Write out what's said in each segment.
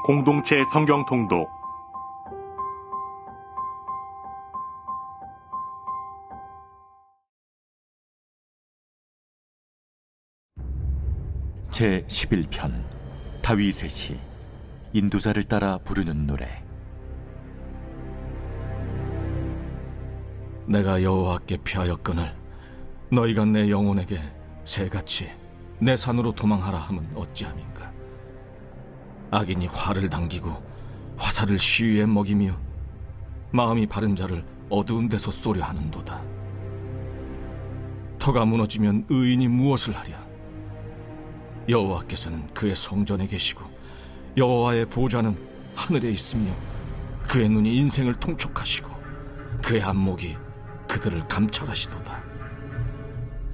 공동체 성경 통독 제 11편 다윗의 시 인도자를 따라 부르는 노래. 내가 여호와께 피하였거늘 너희가 내 영혼에게 새같이 내 산으로 도망하라 함은 어찌함인가. 악인이 활을 당기고 화살을 시위에 먹이며 마음이 바른 자를 어두운 데서 쏘려 하는도다. 터가 무너지면 의인이 무엇을 하랴. 여호와께서는 그의 성전에 계시고 여호와의 보좌는 하늘에 있으며 그의 눈이 인생을 통촉하시고 그의 안목이 그들을 감찰하시도다.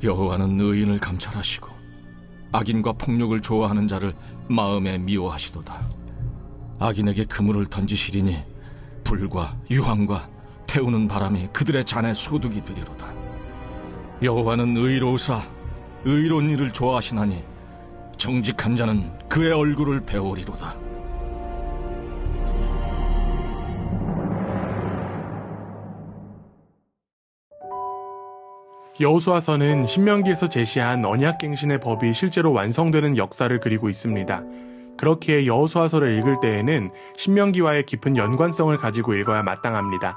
여호와는 의인을 감찰하시고 악인과 폭력을 좋아하는 자를 마음에 미워하시도다. 악인에게 그물을 던지시리니 불과 유황과 태우는 바람이 그들의 잔에 소득이 되리로다. 여호와는 의로우사 의로운 일을 좋아하시나니 정직한 자는 그의 얼굴을 배우리로다. 여호수아서는 신명기에서 제시한 언약갱신의 법이 실제로 완성되는 역사를 그리고 있습니다. 그렇기에 여호수아서를 읽을 때에는 신명기와의 깊은 연관성을 가지고 읽어야 마땅합니다.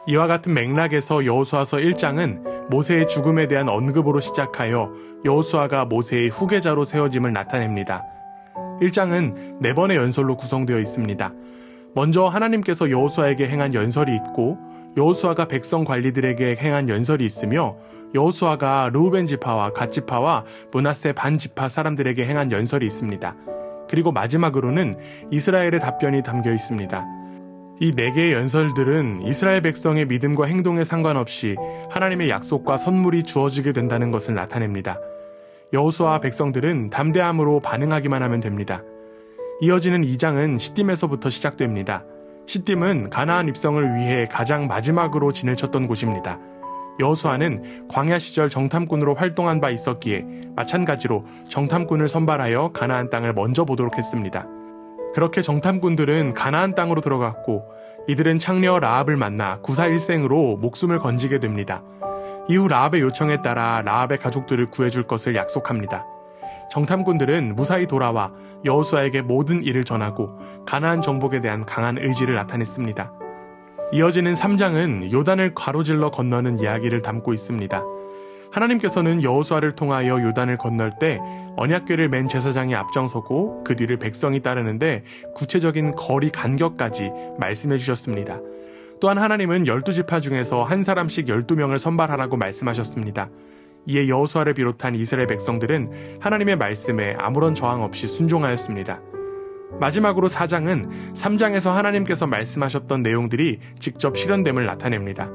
이와 같은 맥락에서 여호수아서 1장은 모세의 죽음에 대한 언급으로 시작하여 여호수아가 모세의 후계자로 세워짐을 나타냅니다. 1장은 4번의 연설로 구성되어 있습니다. 먼저 하나님께서 여호수아에게 행한 연설이 있고 여호수아가 백성 관리들에게 행한 연설이 있으며 여호수아가 르우벤 지파와 갓 지파와 므낫세 반 지파 사람들에게 행한 연설이 있습니다. 그리고 마지막으로는 이스라엘의 답변이 담겨 있습니다. 이 4개의 연설들은 이스라엘 백성의 믿음과 행동에 상관없이 하나님의 약속과 선물이 주어지게 된다는 것을 나타냅니다. 여호수아와 백성들은 담대함으로 반응하기만 하면 됩니다. 이어지는 2장은 시딤에서부터 시작됩니다. 시딤은 가나안 입성을 위해 가장 마지막으로 진을 쳤던 곳입니다. 여호수아는 광야 시절 정탐꾼으로 활동한 바 있었기에 마찬가지로 정탐꾼을 선발하여 가나안 땅을 먼저 보도록 했습니다. 그렇게 정탐꾼들은 가나안 땅으로 들어갔고 이들은 창녀 라합을 만나 구사일생으로 목숨을 건지게 됩니다. 이후 라합의 요청에 따라 라합의 가족들을 구해줄 것을 약속합니다. 정탐꾼들은 무사히 돌아와 여호수아에게 모든 일을 전하고 가나안 정복에 대한 강한 의지를 나타냈습니다. 이어지는 3장은 요단을 가로질러 건너는 이야기를 담고 있습니다. 하나님께서는 여호수아를 통하여 요단을 건널 때 언약궤를 맨 제사장이 앞장서고 그 뒤를 백성이 따르는데 구체적인 거리 간격까지 말씀해 주셨습니다. 또한 하나님은 12지파 중에서 한 사람씩 12명을 선발하라고 말씀하셨습니다. 이에 여호수아를 비롯한 이스라엘 백성들은 하나님의 말씀에 아무런 저항 없이 순종하였습니다. 마지막으로 4장은 3장에서 하나님께서 말씀하셨던 내용들이 직접 실현됨을 나타냅니다.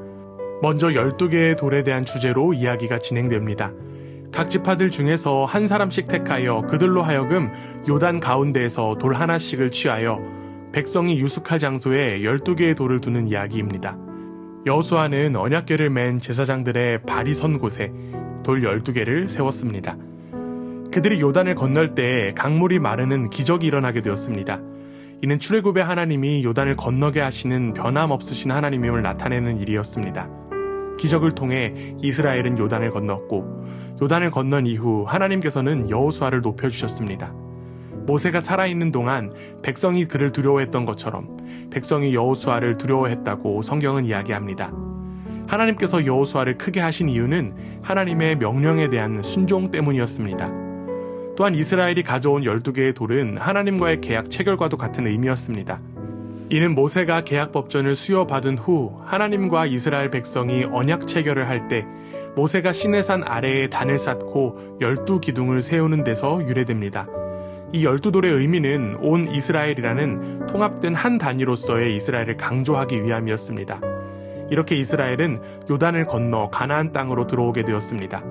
먼저 12개의 돌에 대한 주제로 이야기가 진행됩니다. 각 지파들 중에서 한 사람씩 택하여 그들로 하여금 요단 가운데에서 돌 하나씩을 취하여 백성이 유숙할 장소에 12개의 돌을 두는 이야기입니다. 여호수아는 언약궤를 맨 제사장들의 발이 선 곳에 돌 12개를 세웠습니다. 그들이 요단을 건널 때 강물이 마르는 기적이 일어나게 되었습니다. 이는 출애굽의 하나님이 요단을 건너게 하시는 변함없으신 하나님임을 나타내는 일이었습니다. 기적을 통해 이스라엘은 요단을 건넜고 요단을 건넌 이후 하나님께서는 여호수아를 높여주셨습니다. 모세가 살아있는 동안 백성이 그를 두려워했던 것처럼 백성이 여호수아를 두려워했다고 성경은 이야기합니다. 하나님께서 여호수아를 크게 하신 이유는 하나님의 명령에 대한 순종 때문이었습니다. 또한 이스라엘이 가져온 12개의 돌은 하나님과의 계약 체결과도 같은 의미였습니다. 이는 모세가 계약법전을 수여받은 후 하나님과 이스라엘 백성이 언약 체결을 할 때 모세가 시내산 아래에 단을 쌓고 12기둥을 세우는 데서 유래됩니다. 이 12돌의 의미는 온 이스라엘이라는 통합된 한 단위로서의 이스라엘을 강조하기 위함이었습니다. 이렇게 이스라엘은 요단을 건너 가나안 땅으로 들어오게 되었습니다.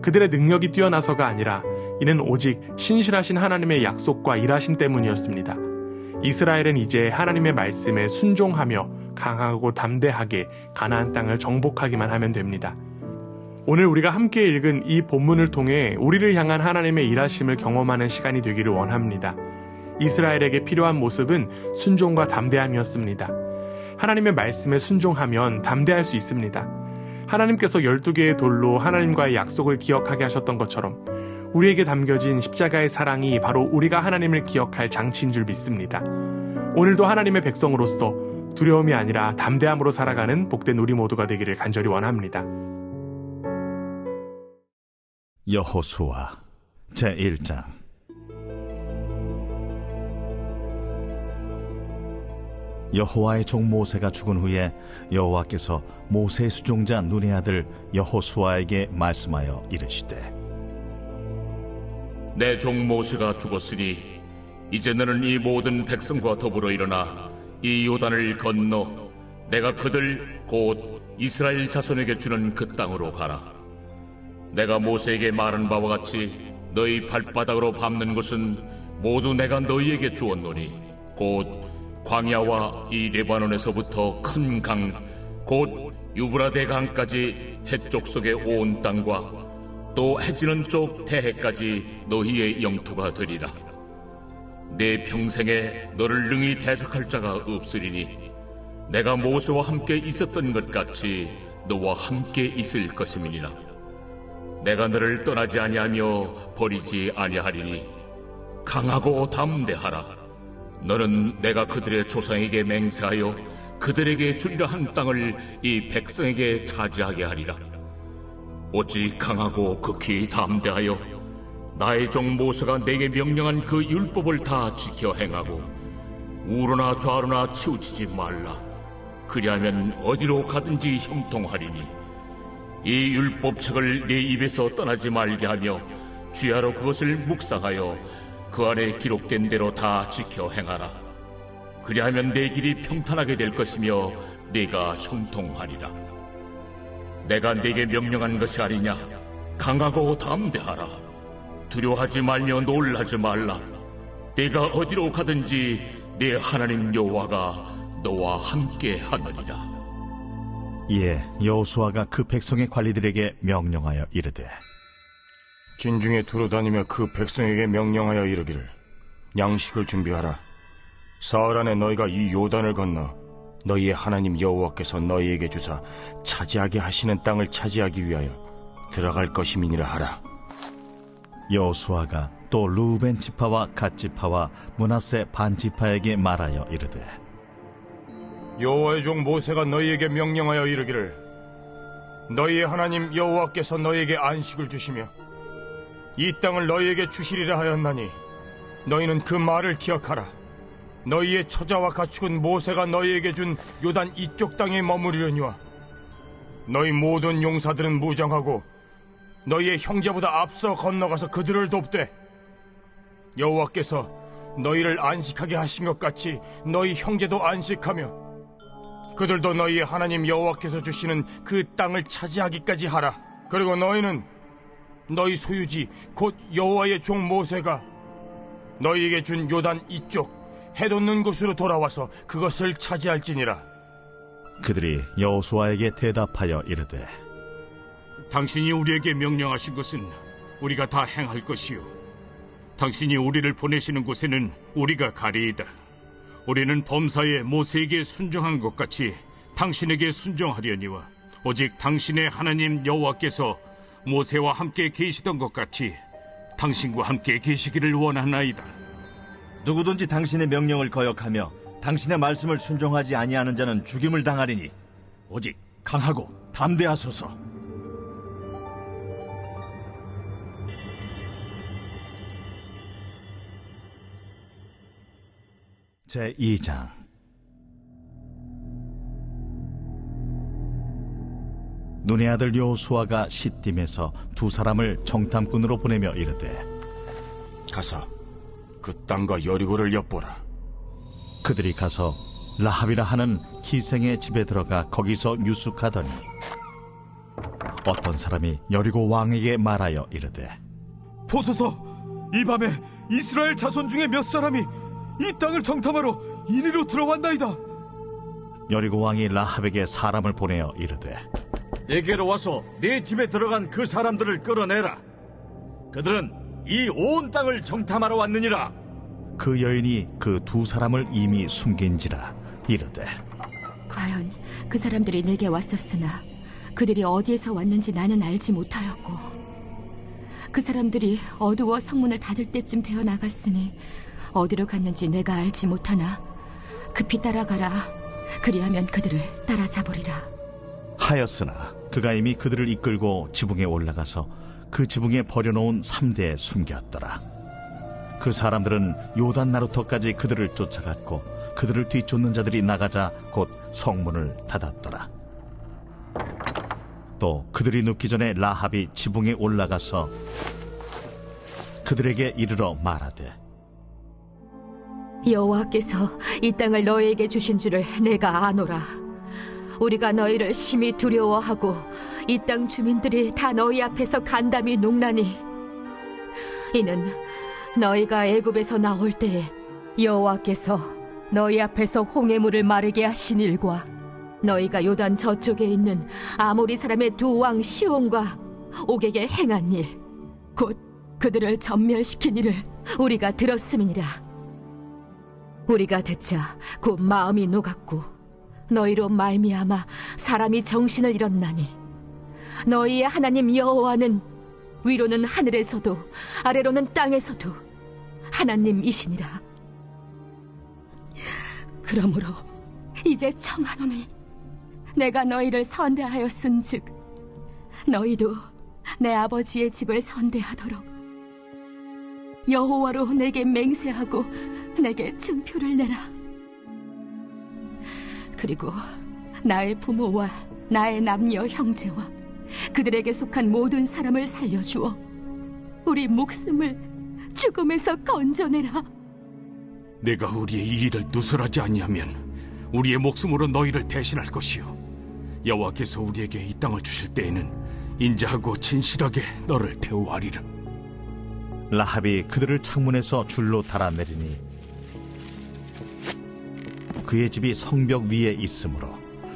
그들의 능력이 뛰어나서가 아니라 이는 오직 신실하신 하나님의 약속과 일하심 때문이었습니다. 이스라엘은 이제 하나님의 말씀에 순종하며 강하고 담대하게 가나안 땅을 정복하기만 하면 됩니다. 오늘 우리가 함께 읽은 이 본문을 통해 우리를 향한 하나님의 일하심을 경험하는 시간이 되기를 원합니다. 이스라엘에게 필요한 모습은 순종과 담대함이었습니다. 하나님의 말씀에 순종하면 담대할 수 있습니다. 하나님께서 12개의 돌로 하나님과의 약속을 기억하게 하셨던 것처럼 우리에게 담겨진 십자가의 사랑이 바로 우리가 하나님을 기억할 장치인 줄 믿습니다. 오늘도 하나님의 백성으로서 두려움이 아니라 담대함으로 살아가는 복된 우리 모두가 되기를 간절히 원합니다. 여호수아 제1장. 여호와의 종 모세가 죽은 후에 여호와께서 모세의 수종자 눈의 아들 여호수아에게 말씀하여 이르시되, 내 종 모세가 죽었으니 이제 너는 이 모든 백성과 더불어 일어나 이 요단을 건너 내가 그들 곧 이스라엘 자손에게 주는 그 땅으로 가라. 내가 모세에게 말한 바와 같이 너희 발바닥으로 밟는 것은 모두 내가 너희에게 주었노니 곧 광야와 이 레바논에서부터 큰 강 곧 유브라데 강까지 해쪽 속의 온 땅과 또 해지는 쪽 태해까지 너희의 영토가 되리라. 내 평생에 너를 능히 대적할 자가 없으리니 내가 모세와 함께 있었던 것 같이 너와 함께 있을 것임이니라. 내가 너를 떠나지 아니하며 버리지 아니하리니 강하고 담대하라. 너는 내가 그들의 조상에게 맹세하여 그들에게 주리라 한 땅을 이 백성에게 차지하게 하리라. 오직 강하고 극히 담대하여 나의 종 모세가 내게 명령한 그 율법을 다 지켜 행하고 우로나 좌로나 치우치지 말라. 그리하면 어디로 가든지 형통하리니 이 율법책을 내 입에서 떠나지 말게 하며 주야로 그것을 묵상하여 그 안에 기록된 대로 다 지켜 행하라. 그리하면 내 길이 평탄하게 될 것이며 네가 형통하리라. 내가 네게 명령한 것이 아니냐. 강하고 담대하라. 두려워하지 말며 놀라지 말라. 네가 어디로 가든지 네 하나님 여호와가 너와 함께 하느니라. 이에 여호수아가 그 백성의 관리들에게 명령하여 이르되, 진중에 두루다니며 그 백성에게 명령하여 이르기를, 양식을 준비하라. 사흘 안에 너희가 이 요단을 건너 너희의 하나님 여호와께서 너희에게 주사 차지하게 하시는 땅을 차지하기 위하여 들어갈 것임이니라 하라. 여호수아가 또 르우벤 지파와 갓 지파와 므낫세 반 지파에게 말하여 이르되, 여호와의 종 모세가 너희에게 명령하여 이르기를, 너희의 하나님 여호와께서 너희에게 안식을 주시며 이 땅을 너희에게 주시리라 하였나니 너희는 그 말을 기억하라. 너희의 처자와 가축은 모세가 너희에게 준 요단 이쪽 땅에 머무르려니와 너희 모든 용사들은 무장하고 너희의 형제보다 앞서 건너가서 그들을 돕되 여호와께서 너희를 안식하게 하신 것 같이 너희 형제도 안식하며 그들도 너희의 하나님 여호와께서 주시는 그 땅을 차지하기까지 하라. 그리고 너희는 너희 소유지 곧 여호와의 종 모세가 너희에게 준 요단 이쪽 해돋는 곳으로 돌아와서 그것을 차지할지니라. 그들이 여호수아에게 대답하여 이르되, 당신이 우리에게 명령하신 것은 우리가 다 행할 것이요 당신이 우리를 보내시는 곳에는 우리가 가리이다. 우리는 범사에 모세에게 순종한 것 같이 당신에게 순종하려니와 오직 당신의 하나님 여호와께서 모세와 함께 계시던 것 같이 당신과 함께 계시기를 원하나이다. 누구든지 당신의 명령을 거역하며 당신의 말씀을 순종하지 아니하는 자는 죽임을 당하리니 오직 강하고 담대하소서. 제2장. 눈의 아들 여호수아가 시딤에서 두 사람을 정탐꾼으로 보내며 이르되, 가서 그 땅과 여리고를 엿보라. 그들이 가서 라합이라 하는 기생의 집에 들어가 거기서 유숙하더니 어떤 사람이 여리고 왕에게 말하여 이르되, 보소서, 이 밤에 이스라엘 자손 중에 몇 사람이 이 땅을 정탐하러 이리로 들어간다이다. 여리고 왕이 라합에게 사람을 보내어 이르되, 내게로 와서 내 집에 들어간 그 사람들을 끌어내라. 그들은 이 온 땅을 정탐하러 왔느니라. 그 여인이 그 두 사람을 이미 숨긴지라 이르되 과연 그 사람들이 내게 왔었으나 그들이 어디에서 왔는지 나는 알지 못하였고 그 사람들이 어두워 성문을 닫을 때쯤 되어 나갔으니 어디로 갔는지 내가 알지 못하나 급히 따라가라. 그리하면 그들을 따라잡으리라 하였으나 그가 이미 그들을 이끌고 지붕에 올라가서 그 지붕에 버려놓은 3대에 숨겼더라. 그 사람들은 요단 나루터까지 그들을 쫓아갔고 그들을 뒤쫓는 자들이 나가자 곧 성문을 닫았더라. 또 그들이 눕기 전에 라합이 지붕에 올라가서 그들에게 이르러 말하되 여호와께서 이 땅을 너희에게 주신 줄을 내가 아노라. 우리가 너희를 심히 두려워하고 이 땅 주민들이 다 너희 앞에서 간담이 농나니 이는 너희가 애굽에서 나올 때에 여호와께서 너희 앞에서 홍해물을 마르게 하신 일과 너희가 요단 저쪽에 있는 아모리 사람의 두 왕 시온과 옥에게 행한 일 곧 그들을 전멸시킨 일을 우리가 들었음이니라. 우리가 듣자 곧 마음이 녹았고 너희로 말미암아 사람이 정신을 잃었나니 너희의 하나님 여호와는 위로는 하늘에서도 아래로는 땅에서도 하나님이시니라. 그러므로 이제 청하노니 내가 너희를 선대하였은즉 너희도 내 아버지의 집을 선대하도록 여호와로 내게 맹세하고 내게 증표를 내라. 그리고 나의 부모와 나의 남녀 형제와 그들에게 속한 모든 사람을 살려주어 우리 목숨을 죽음에서 건져내라. 내가 우리의 이 일을 누설하지 아니하면 우리의 목숨으로 너희를 대신할 것이요 여호와께서 우리에게 이 땅을 주실 때에는 인자하고 진실하게 너를 대우하리라. 라합이 그들을 창문에서 줄로 달아내리니 그의 집이 성벽 위에 있으므로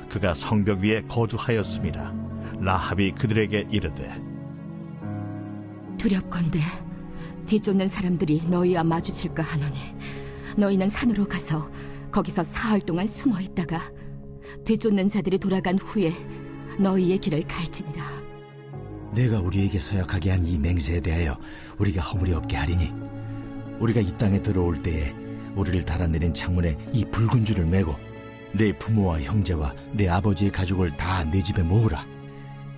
그가 성벽 위에 거주하였음이라. 라합이 그들에게 이르되 두렵건대 뒤쫓는 사람들이 너희와 마주칠까 하노니 너희는 산으로 가서 거기서 사흘 동안 숨어 있다가 뒤쫓는 자들이 돌아간 후에 너희의 길을 갈지니라. 내가 우리에게 서약하게 한 이 맹세에 대하여 우리가 허물이 없게 하리니 우리가 이 땅에 들어올 때에 우리를 달아내린 창문에 이 붉은 줄을 매고 내 부모와 형제와 내 아버지의 가족을 다 내 집에 모으라.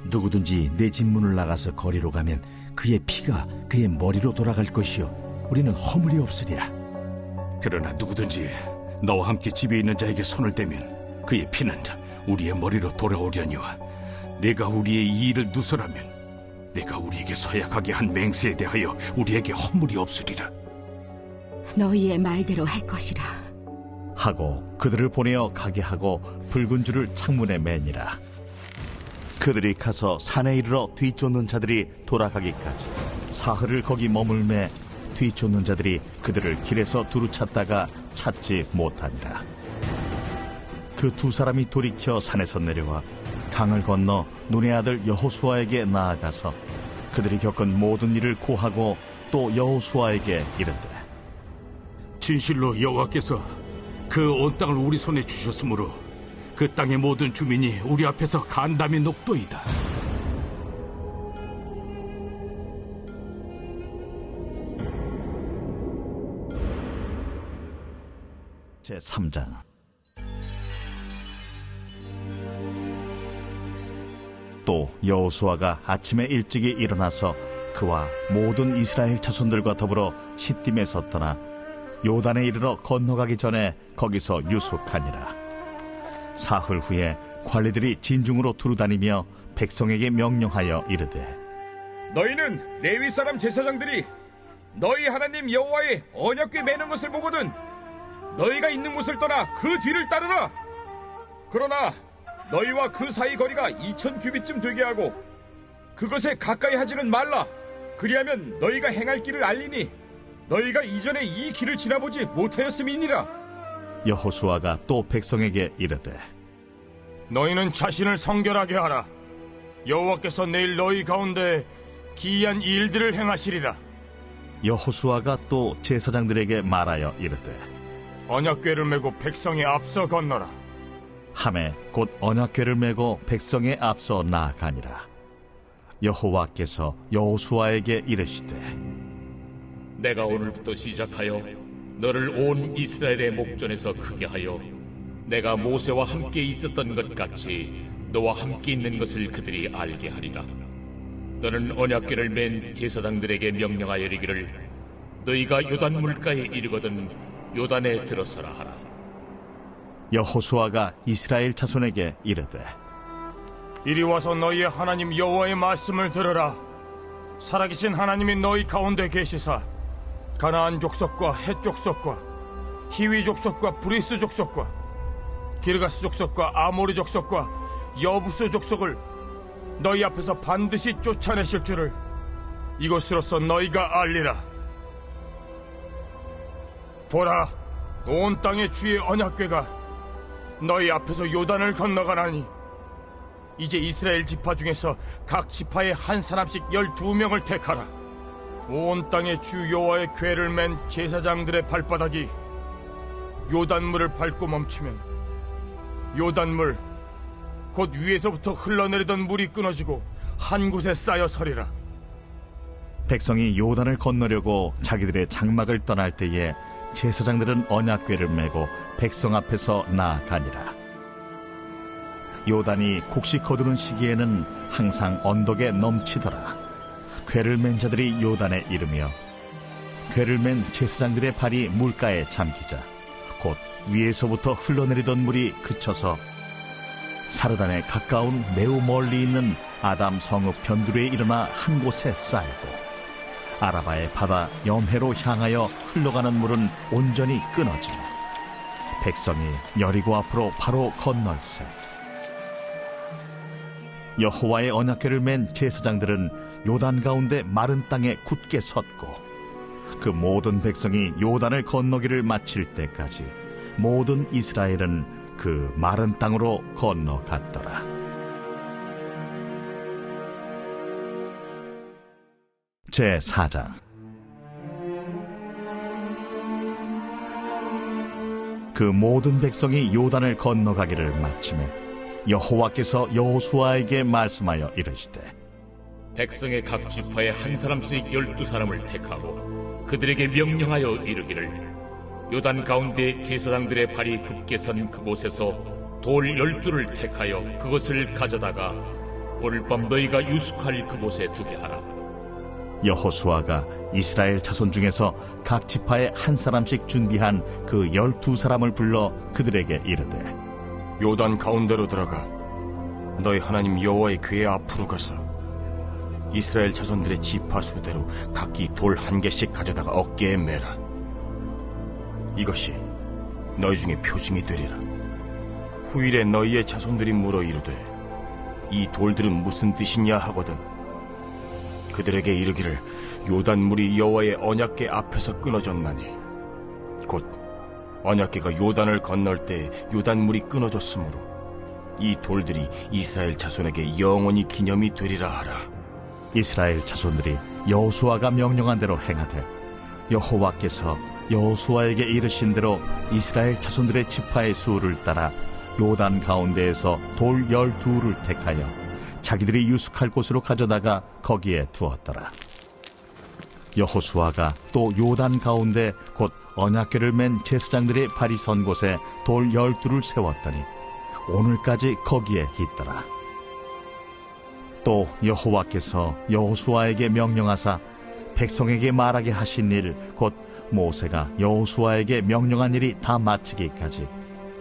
누구든지 내 집 문을 나가서 거리로 가면 그의 피가 그의 머리로 돌아갈 것이요 우리는 허물이 없으리라. 그러나 누구든지 너와 함께 집에 있는 자에게 손을 대면 그의 피는 우리의 머리로 돌아오려니와 내가 우리의 이 일을 누설하면 내가 우리에게 서약하게 한 맹세에 대하여 우리에게 허물이 없으리라. 너희의 말대로 할 것이라 하고 그들을 보내어 가게 하고 붉은 줄을 창문에 매니라. 그들이 가서 산에 이르러 뒤쫓는 자들이 돌아가기까지 사흘을 거기 머물매 뒤쫓는 자들이 그들을 길에서 두루 찾다가 찾지 못하니라. 그 두 사람이 돌이켜 산에서 내려와 강을 건너 눈의 아들 여호수아에게 나아가서 그들이 겪은 모든 일을 고하고 또 여호수아에게 이르되 진실로 여호와께서 그 온 땅을 우리 손에 주셨으므로 그 땅의 모든 주민이 우리 앞에서 간담이 높도이다. 제3장. 또 여호수아가 아침에 일찍이 일어나서 그와 모든 이스라엘 자손들과 더불어 시딤에 섰더나 요단에 이르러 건너가기 전에 거기서 유숙하니라. 사흘 후에 관리들이 진중으로 두루다니며 백성에게 명령하여 이르되 너희는 레위 사람 제사장들이 너희 하나님 여호와의 언약궤 매는 것을 보거든 너희가 있는 곳을 떠나 그 뒤를 따르라. 그러나 너희와 그 사이 거리가 2000규빗쯤 되게 하고 그것에 가까이 하지는 말라. 그리하면 너희가 행할 길을 알리니 너희가 이전에 이 길을 지나보지 못하였음이니라. 여호수아가 또 백성에게 이르되 너희는 자신을 성결하게 하라. 여호와께서 내일 너희 가운데 기이한 일들을 행하시리라. 여호수아가 또 제사장들에게 말하여 이르되 언약궤를 메고 백성에 앞서 건너라. 하매 곧 언약궤를 메고 백성에 앞서 나아가니라. 여호와께서 여호수아에게 이르시되 내가 오늘부터 시작하여 너를 온 이스라엘의 목전에서 크게 하여 내가 모세와 함께 있었던 것 같이 너와 함께 있는 것을 그들이 알게 하리라. 너는 언약궤를 맨 제사장들에게 명령하여 이르기를 너희가 요단 물가에 이르거든 요단에 들어서라 하라. 여호수아가 이스라엘 자손에게 이르되 이리 와서 너희의 하나님 여호와의 말씀을 들으라. 살아계신 하나님이 너희 가운데 계시사 가나안 족속과 헷 족속과 히위 족속과 브리스 족속과 기르가스 족속과 아모리 족속과 여부스 족속을 너희 앞에서 반드시 쫓아내실 줄을 이것으로서 너희가 알리라. 보라, 온 땅의 주의 언약궤가 너희 앞에서 요단을 건너가나니 이제 이스라엘 지파 중에서 각 지파에 한 사람씩 12명을 택하라. 온 땅의 주 여호와의 궤를 맨 제사장들의 발바닥이 요단물을 밟고 멈추면 요단물 곧 위에서부터 흘러내리던 물이 끊어지고 한 곳에 쌓여 서리라. 백성이 요단을 건너려고 자기들의 장막을 떠날 때에 제사장들은 언약궤를 메고 백성 앞에서 나아가니라. 요단이 곡식 거두는 시기에는 항상 언덕에 넘치더라. 궤를 맨 자들이 요단에 이르며 궤를 맨 제사장들의 발이 물가에 잠기자 곧 위에서부터 흘러내리던 물이 그쳐서 사르단에 가까운 매우 멀리 있는 아담 성읍 변두리에 일어나 한 곳에 쌓이고 아라바의 바다 염해로 향하여 흘러가는 물은 온전히 끊어지며 백성이 여리고 앞으로 바로 건널세. 여호와의 언약궤를 맨 제사장들은 요단 가운데 마른 땅에 굳게 섰고 그 모든 백성이 요단을 건너기를 마칠 때까지 모든 이스라엘은 그 마른 땅으로 건너갔더라. 제4장. 그 모든 백성이 요단을 건너가기를 마치매 여호와께서 여호수아에게 말씀하여 이르시되 백성의 각 지파에 한 사람씩 12사람을 택하고 그들에게 명령하여 이르기를 요단 가운데 제사장들의 발이 굳게 선 그곳에서 돌 12를 택하여 그것을 가져다가 오늘 밤 너희가 유숙할 그곳에 두게 하라. 여호수아가 이스라엘 자손 중에서 각 지파에 한 사람씩 준비한 그 12사람을 불러 그들에게 이르되 요단 가운데로 들어가 너희 하나님 여호와의 궤 앞으로 가서 이스라엘 자손들의 지파 수대로 각기 돌 1개씩 가져다가 어깨에 매라. 이것이 너희 중에 표징이 되리라. 후일에 너희의 자손들이 물어 이르되 이 돌들은 무슨 뜻이냐 하거든 그들에게 이르기를 요단물이 여호와의 언약궤 앞에서 끊어졌나니 곧 언약궤가 요단을 건널 때 요단물이 끊어졌으므로 이 돌들이 이스라엘 자손에게 영원히 기념이 되리라 하라. 이스라엘 자손들이 여호수아가 명령한 대로 행하되 여호와께서 여호수아에게 이르신 대로 이스라엘 자손들의 지파의 수를 따라 요단 가운데에서 돌 12를 택하여 자기들이 유숙할 곳으로 가져다가 거기에 두었더라. 여호수아가 또 요단 가운데 곧 언약궤를 맨 제사장들의 발이 선 곳에 돌 12를 세웠더니 오늘까지 거기에 있더라. 또 여호와께서 여호수아에게 명령하사 백성에게 말하게 하신 일 곧 모세가 여호수아에게 명령한 일이 다 마치기까지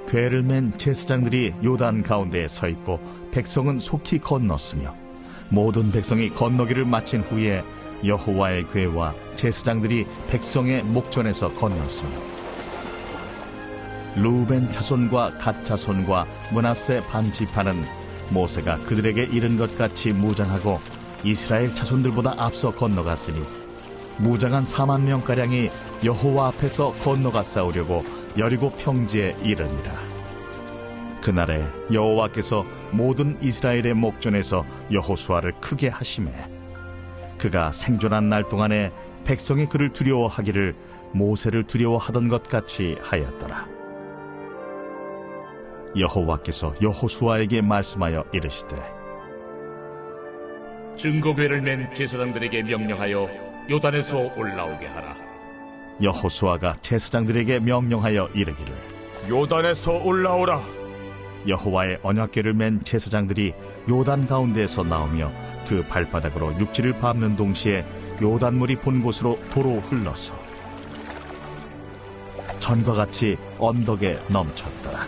궤를 맨 제사장들이 요단 가운데에 서 있고 백성은 속히 건넜으며 모든 백성이 건너기를 마친 후에 여호와의 궤와 제사장들이 백성의 목전에서 건넜으며 루벤 자손과 갓 자손과 므낫세 반 지파는 모세가 그들에게 이른 것 같이 무장하고 이스라엘 자손들보다 앞서 건너갔으니 무장한 4만 명가량이 여호와 앞에서 건너가 싸우려고 여리고 평지에 이르니라. 그날에 여호와께서 모든 이스라엘의 목전에서 여호수아를 크게 하시매 그가 생존한 날 동안에 백성이 그를 두려워하기를 모세를 두려워하던 것 같이 하였더라. 여호와께서 여호수아에게 말씀하여 이르시되 증거궤를 맨 제사장들에게 명령하여 요단에서 올라오게 하라. 여호수아가 제사장들에게 명령하여 이르기를 요단에서 올라오라. 여호와의 언약궤를 맨 제사장들이 요단 가운데에서 나오며 그 발바닥으로 육지를 밟는 동시에 요단물이 본 곳으로 도로 흘러서 전과 같이 언덕에 넘쳤더라.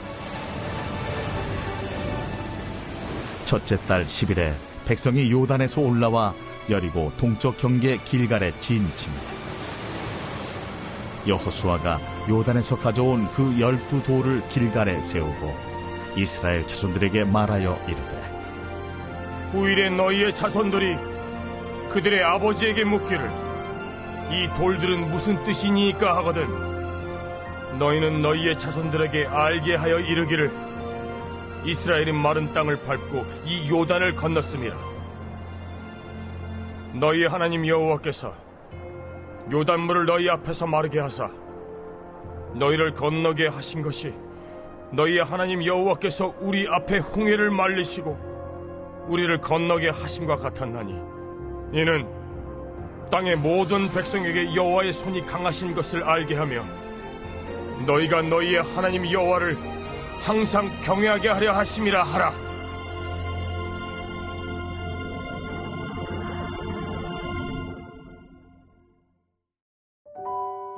첫째 달 10일에 백성이 요단에서 올라와 여리고 동쪽 경계 길갈에 진침이라. 여호수아가 요단에서 가져온 그 12돌을 길갈에 세우고 이스라엘 자손들에게 말하여 이르되 후일에 너희의 자손들이 그들의 아버지에게 묻기를 이 돌들은 무슨 뜻이니까 하거든 너희는 너희의 자손들에게 알게 하여 이르기를 이스라엘이 마른 땅을 밟고 이 요단을 건넜음이라. 너희의 하나님 여호와께서 요단물을 너희 앞에서 마르게 하사 너희를 건너게 하신 것이 너희의 하나님 여호와께서 우리 앞에 홍해를 말리시고 우리를 건너게 하심과 같았나니 이는 땅의 모든 백성에게 여호와의 손이 강하신 것을 알게 하며 너희가 너희의 하나님 여호와를 항상 경외하게 하려 하심이라 하라.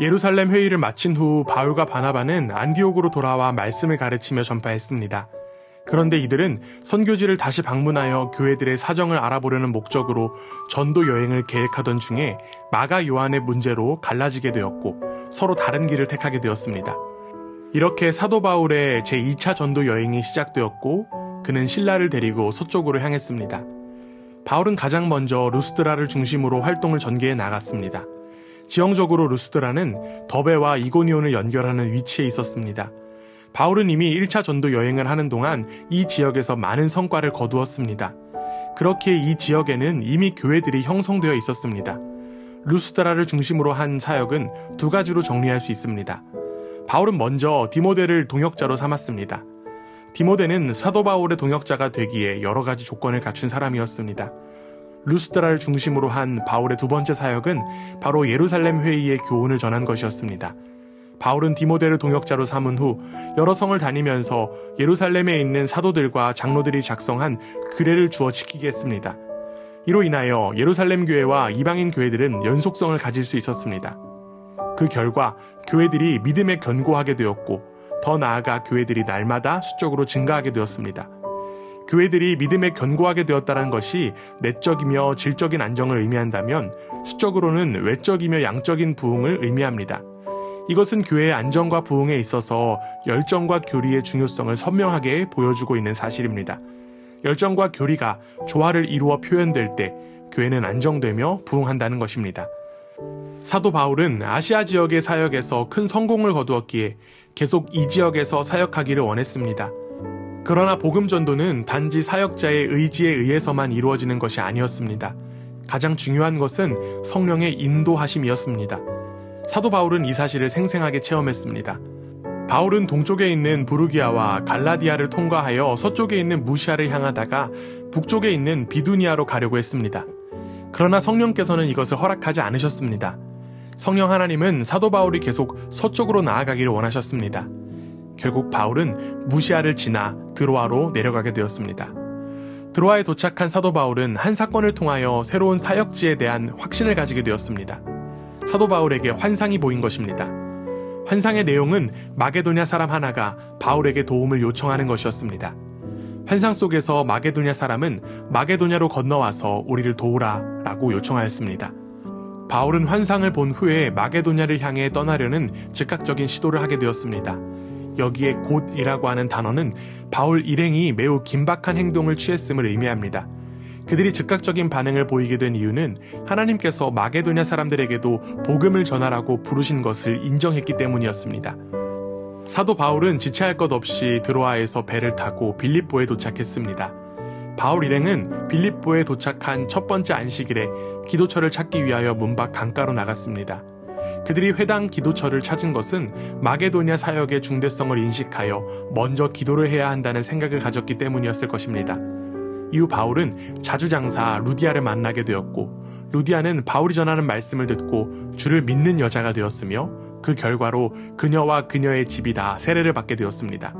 예루살렘 회의를 마친 후 바울과 바나바는 안디옥으로 돌아와 말씀을 가르치며 전파했습니다. 그런데 이들은 선교지를 다시 방문하여 교회들의 사정을 알아보려는 목적으로 전도 여행을 계획하던 중에 마가 요한의 문제로 갈라지게 되었고 서로 다른 길을 택하게 되었습니다. 이렇게 사도 바울의 제2차 전도 여행이 시작되었고 그는 신라를 데리고 서쪽으로 향했습니다. 바울은 가장 먼저 루스드라를 중심으로 활동을 전개해 나갔습니다. 지형적으로 루스드라는 더베와 이고니온을 연결하는 위치에 있었습니다. 바울은 이미 1차 전도 여행을 하는 동안 이 지역에서 많은 성과를 거두었습니다. 그렇기에 이 지역에는 이미 교회들이 형성되어 있었습니다. 루스드라를 중심으로 한 사역은 두 가지로 정리할 수 있습니다. 바울은 먼저 디모데를 동역자로 삼았습니다. 디모데는 사도 바울의 동역자가 되기에 여러 가지 조건을 갖춘 사람이었습니다. 루스드라를 중심으로 한 바울의 두 번째 사역은 바로 예루살렘 회의의 교훈을 전한 것이었습니다. 바울은 디모데를 동역자로 삼은 후 여러 성을 다니면서 예루살렘에 있는 사도들과 장로들이 작성한 규례를 주어 지키게 했습니다. 이로 인하여 예루살렘 교회와 이방인 교회들은 연속성을 가질 수 있었습니다. 그 결과 교회들이 믿음에 견고하게 되었고 더 나아가 교회들이 날마다 수적으로 증가하게 되었습니다. 교회들이 믿음에 견고하게 되었다는 것이 내적이며 질적인 안정을 의미한다면 수적으로는 외적이며 양적인 부흥을 의미합니다. 이것은 교회의 안정과 부흥에 있어서 열정과 교리의 중요성을 선명하게 보여주고 있는 사실입니다. 열정과 교리가 조화를 이루어 표현될 때 교회는 안정되며 부흥한다는 것입니다. 사도 바울은 아시아 지역의 사역에서 큰 성공을 거두었기에 계속 이 지역에서 사역하기를 원했습니다. 그러나 복음 전도는 단지 사역자의 의지에 의해서만 이루어지는 것이 아니었습니다. 가장 중요한 것은 성령의 인도하심이었습니다. 사도 바울은 이 사실을 생생하게 체험했습니다. 바울은 동쪽에 있는 부르기아와 갈라디아를 통과하여 서쪽에 있는 무시아를 향하다가 북쪽에 있는 비두니아로 가려고 했습니다. 그러나 성령께서는 이것을 허락하지 않으셨습니다. 성령 하나님은 사도 바울이 계속 서쪽으로 나아가기를 원하셨습니다. 결국 바울은 무시아를 지나 드로아로 내려가게 되었습니다. 드로아에 도착한 사도 바울은 한 사건을 통하여 새로운 사역지에 대한 확신을 가지게 되었습니다. 사도 바울에게 환상이 보인 것입니다. 환상의 내용은 마게도냐 사람 하나가 바울에게 도움을 요청하는 것이었습니다. 환상 속에서 마게도냐 사람은 마게도냐로 건너와서 우리를 도우라 라고 요청하였습니다. 바울은 환상을 본 후에 마게도냐를 향해 떠나려는 즉각적인 시도를 하게 되었습니다. 여기에 곧이라고 하는 단어는 바울 일행이 매우 긴박한 행동을 취했음을 의미합니다. 그들이 즉각적인 반응을 보이게 된 이유는 하나님께서 마게도냐 사람들에게도 복음을 전하라고 부르신 것을 인정했기 때문이었습니다. 사도 바울은 지체할 것 없이 드로아에서 배를 타고 빌립보에 도착했습니다. 바울 일행은 빌립보에 도착한 첫 번째 안식일에 기도처를 찾기 위하여 문 밖 강가로 나갔습니다. 그들이 회당 기도처를 찾은 것은 마게도냐 사역의 중대성을 인식하여 먼저 기도를 해야 한다는 생각을 가졌기 때문이었을 것입니다. 이후 바울은 자주장사 루디아를 만나게 되었고, 루디아는 바울이 전하는 말씀을 듣고 주를 믿는 여자가 되었으며, 그 결과로 그녀와 그녀의 집이 다 세례를 받게 되었습니다.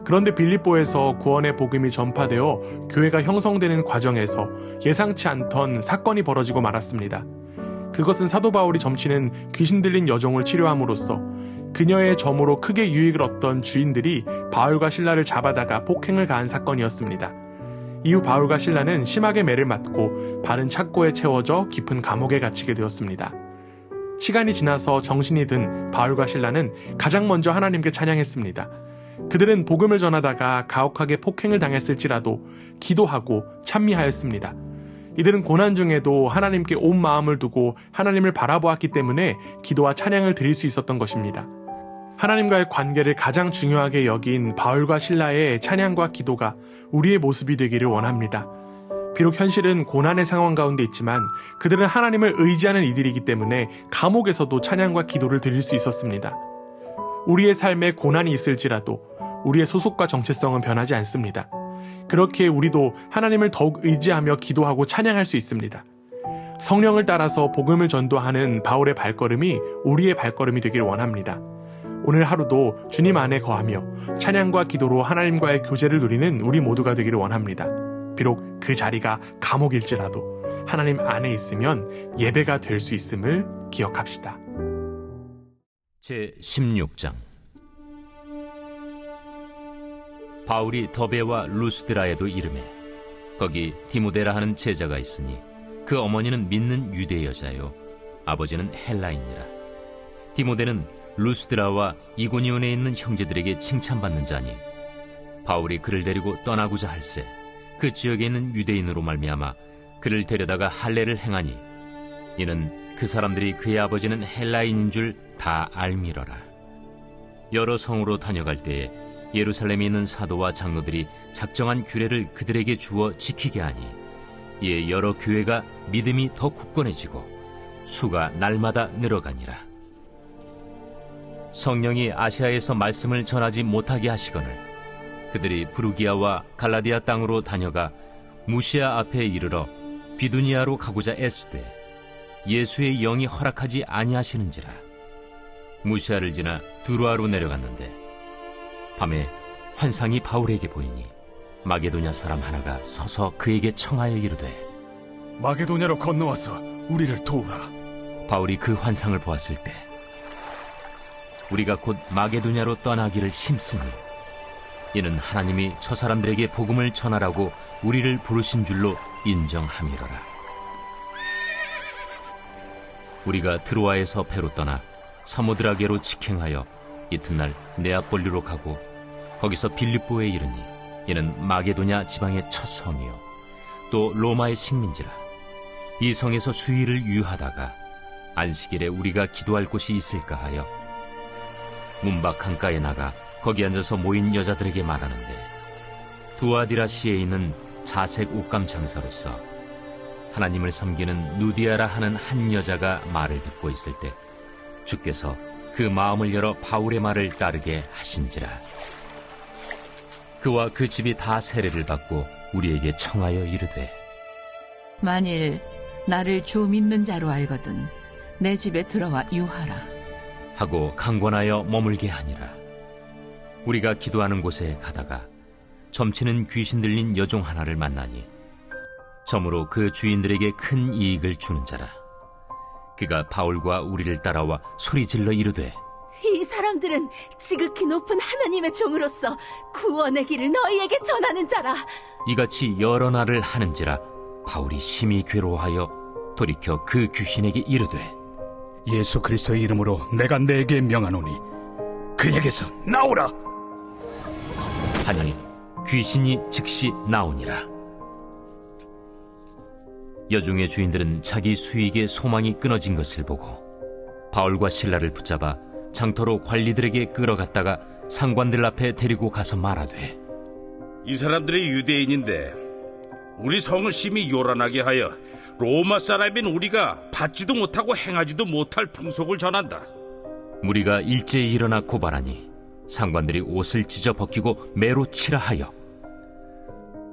그런데 빌립보에서 구원의 복음이 전파되어 교회가 형성되는 과정에서 예상치 않던 사건이 벌어지고 말았습니다. 그것은 사도 바울이 점치는 귀신 들린 여종을 치료함으로써 그녀의 점으로 크게 유익을 얻던 주인들이 바울과 실라를 잡아다가 폭행을 가한 사건이었습니다. 이후 바울과 실라는 심하게 매를 맞고 발은 착고에 채워져 깊은 감옥에 갇히게 되었습니다. 시간이 지나서 정신이 든 바울과 실라는 가장 먼저 하나님께 찬양했습니다. 그들은 복음을 전하다가 가혹하게 폭행을 당했을지라도 기도하고 찬미하였습니다. 이들은 고난 중에도 하나님께 온 마음을 두고 하나님을 바라보았기 때문에 기도와 찬양을 드릴 수 있었던 것입니다. 하나님과의 관계를 가장 중요하게 여긴 바울과 실라의 찬양과 기도가 우리의 모습이 되기를 원합니다. 비록 현실은 고난의 상황 가운데 있지만 그들은 하나님을 의지하는 이들이기 때문에 감옥에서도 찬양과 기도를 드릴 수 있었습니다. 우리의 삶에 고난이 있을지라도 우리의 소속과 정체성은 변하지 않습니다. 그렇기에 우리도 하나님을 더욱 의지하며 기도하고 찬양할 수 있습니다. 성령을 따라서 복음을 전도하는 바울의 발걸음이 우리의 발걸음이 되길 원합니다. 오늘 하루도 주님 안에 거하며 찬양과 기도로 하나님과의 교제를 누리는 우리 모두가 되기를 원합니다. 비록 그 자리가 감옥일지라도 하나님 안에 있으면 예배가 될 수 있음을 기억합시다. 제16장. 바울이 더베와 루스드라에도 이르매 거기 디모데라 하는 제자가 있으니 그 어머니는 믿는 유대 여자요 아버지는 헬라인이라. 디모데는 루스드라와 이고니온에 있는 형제들에게 칭찬받는 자니 바울이 그를 데리고 떠나고자 할세 그 지역에 있는 유대인으로 말미암아 그를 데려다가 할례를 행하니 이는 그 사람들이 그의 아버지는 헬라인인 줄 다 알미러라. 여러 성으로 다녀갈 때에 예루살렘에 있는 사도와 장로들이 작정한 규례를 그들에게 주어 지키게 하니 이에 여러 교회가 믿음이 더 굳건해지고 수가 날마다 늘어가니라. 성령이 아시아에서 말씀을 전하지 못하게 하시거늘 그들이 부르기아와 갈라디아 땅으로 다녀가 무시아 앞에 이르러 비두니아로 가고자 애쓰되 예수의 영이 허락하지 아니하시는지라. 무시아를 지나 두루아로 내려갔는데 밤에 환상이 바울에게 보이니 마게도냐 사람 하나가 서서 그에게 청하여 이르되 마게도냐로 건너와서 우리를 도우라. 바울이 그 환상을 보았을 때 우리가 곧 마게도냐로 떠나기를 힘쓰니 이는 하나님이 저 사람들에게 복음을 전하라고 우리를 부르신 줄로 인정함이로라. 우리가 드로아에서 배로 떠나 사모드라게로 직행하여 이튿날 네아폴리로 가고 거기서 빌립보에 이르니 이는 마게도냐 지방의 첫 성이요 또 로마의 식민지라. 이 성에서 수일을 유하다가 안식일에 우리가 기도할 곳이 있을까 하여 문밖 강가에 나가 거기 앉아서 모인 여자들에게 말하는데 두아디라시에 있는 자색 옷감 장사로서 하나님을 섬기는 누디아라 하는 한 여자가 말을 듣고 있을 때 주께서 그 마음을 열어 바울의 말을 따르게 하신지라. 그와 그 집이 다 세례를 받고 우리에게 청하여 이르되 만일 나를 주 믿는 자로 알거든 내 집에 들어와 유하라 하고 강권하여 머물게 하니라. 우리가 기도하는 곳에 가다가 점치는 귀신 들린 여종 하나를 만나니 점으로 그 주인들에게 큰 이익을 주는 자라. 그가 바울과 우리를 따라와 소리질러 이르되 이 사람들은 지극히 높은 하나님의 종으로서 구원의 길을 너희에게 전하는 자라. 이같이 여러 날을 하는지라 바울이 심히 괴로워하여 돌이켜 그 귀신에게 이르되 예수 그리스도의 이름으로 내가 네게 명하노니 그에게서 나오라 하니 귀신이 즉시 나오니라. 여종의 주인들은 자기 수익의 소망이 끊어진 것을 보고 바울과 실라를 붙잡아 장터로 관리들에게 끌어갔다가 상관들 앞에 데리고 가서 말하되 이 사람들이 유대인인데 우리 성을 심히 요란하게 하여 로마 사람인 우리가 받지도 못하고 행하지도 못할 풍속을 전한다. 무리가 일제히 일어나 고발하니 상관들이 옷을 찢어 벗기고 매로 치라 하여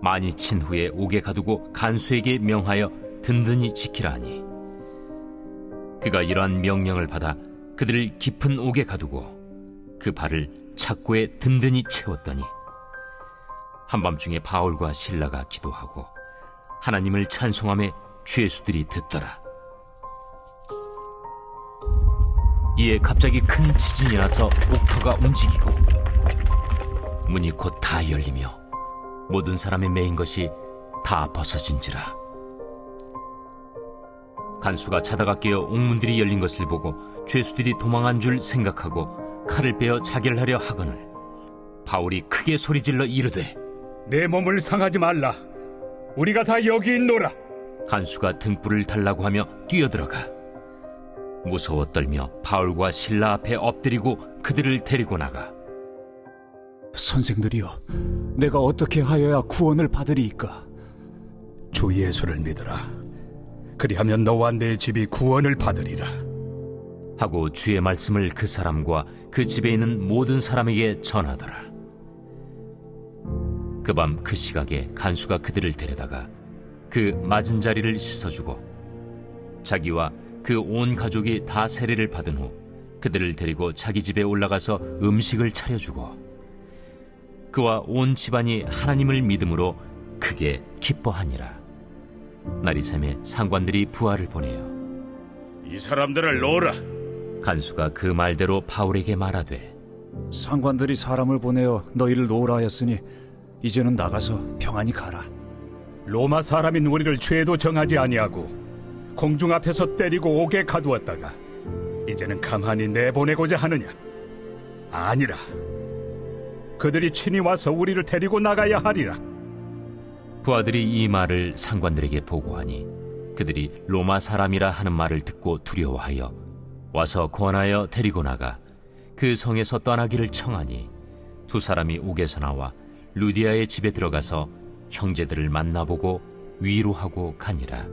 많이 친 후에 옥에 가두고 간수에게 명하여 든든히 지키라 하니 그가 이러한 명령을 받아 그들을 깊은 옥에 가두고 그 발을 착고에 든든히 채웠더니 한밤중에 바울과 실라가 기도하고 하나님을 찬송하며 죄수들이 듣더라. 이에 갑자기 큰 지진이 나서 옥터가 움직이고 문이 곧 다 열리며 모든 사람의 매인 것이 다 벗어진지라. 간수가 자다가 깨어 옥문들이 열린 것을 보고 죄수들이 도망한 줄 생각하고 칼을 빼어 자결하려 하거늘 바울이 크게 소리질러 이르되 내 몸을 상하지 말라. 우리가 다 여기 있노라. 간수가 등불을 달라고 하며 뛰어들어가 무서워 떨며 바울과 실라 앞에 엎드리고 그들을 데리고 나가 선생들이여, 내가 어떻게 하여야 구원을 받으리이까? 주 예수를 믿으라. 그리하면 너와 내 집이 구원을 받으리라 하고 주의 말씀을 그 사람과 그 집에 있는 모든 사람에게 전하더라. 그 밤 그 시각에 간수가 그들을 데려다가 그 맞은 자리를 씻어주고 자기와 그 온 가족이 다 세례를 받은 후 그들을 데리고 자기 집에 올라가서 음식을 차려주고 그와 온 집안이 하나님을 믿음으로 크게 기뻐하니라. 날이 새매 상관들이 부하를 보내어 이 사람들을 놓으라. 간수가 그 말대로 바울에게 말하되 상관들이 사람을 보내어 너희를 놓으라 하였으니 이제는 나가서 평안히 가라. 로마 사람인 우리를 죄도 정하지 아니하고 공중 앞에서 때리고 옥에 가두었다가 이제는 가만히 내보내고자 하느냐? 아니라 그들이 친히 와서 우리를 데리고 나가야 하리라. 부하들이 이 말을 상관들에게 보고하니 그들이 로마 사람이라 하는 말을 듣고 두려워하여 와서 권하여 데리고 나가 그 성에서 떠나기를 청하니 두 사람이 옥에서 나와 루디아의 집에 들어가서 형제들을 만나보고 위로하고 가니라.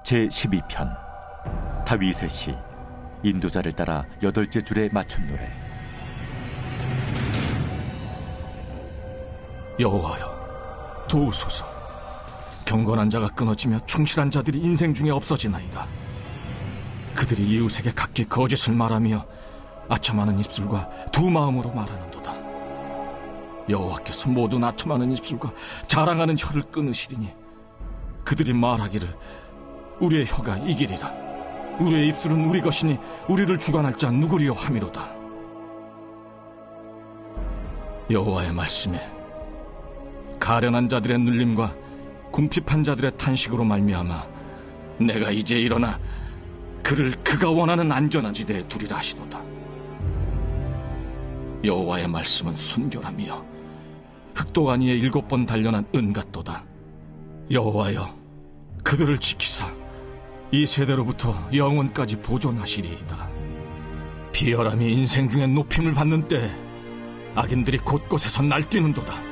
제12편 다윗의 시 인도자를 따라 8째 줄에 맞춘 노래. 여호와여, 도우소서. 경건한 자가 끊어지며 충실한 자들이 인생 중에 없어지나이다. 그들이 이웃에게 각기 거짓을 말하며 아첨하는 입술과 두 마음으로 말하는도다. 여호와께서 모든 아첨하는 입술과 자랑하는 혀를 끊으시리니 그들이 말하기를 우리의 혀가 이기리라. 우리의 입술은 우리 것이니 우리를 주관할 자 누구리요 하미로다. 여호와의 말씀에 가련한 자들의 눌림과 궁핍한 자들의 탄식으로 말미암아 내가 이제 일어나 그를 그가 원하는 안전한 지대에 두리라 하시도다. 여호와의 말씀은 순결하며 흑도간 위에 7번 단련한 은 같도다. 여호와여, 그들을 지키사 이 세대로부터 영원까지 보존하시리이다. 비열함이 인생 중에 높임을 받는 때 악인들이 곳곳에서 날뛰는도다.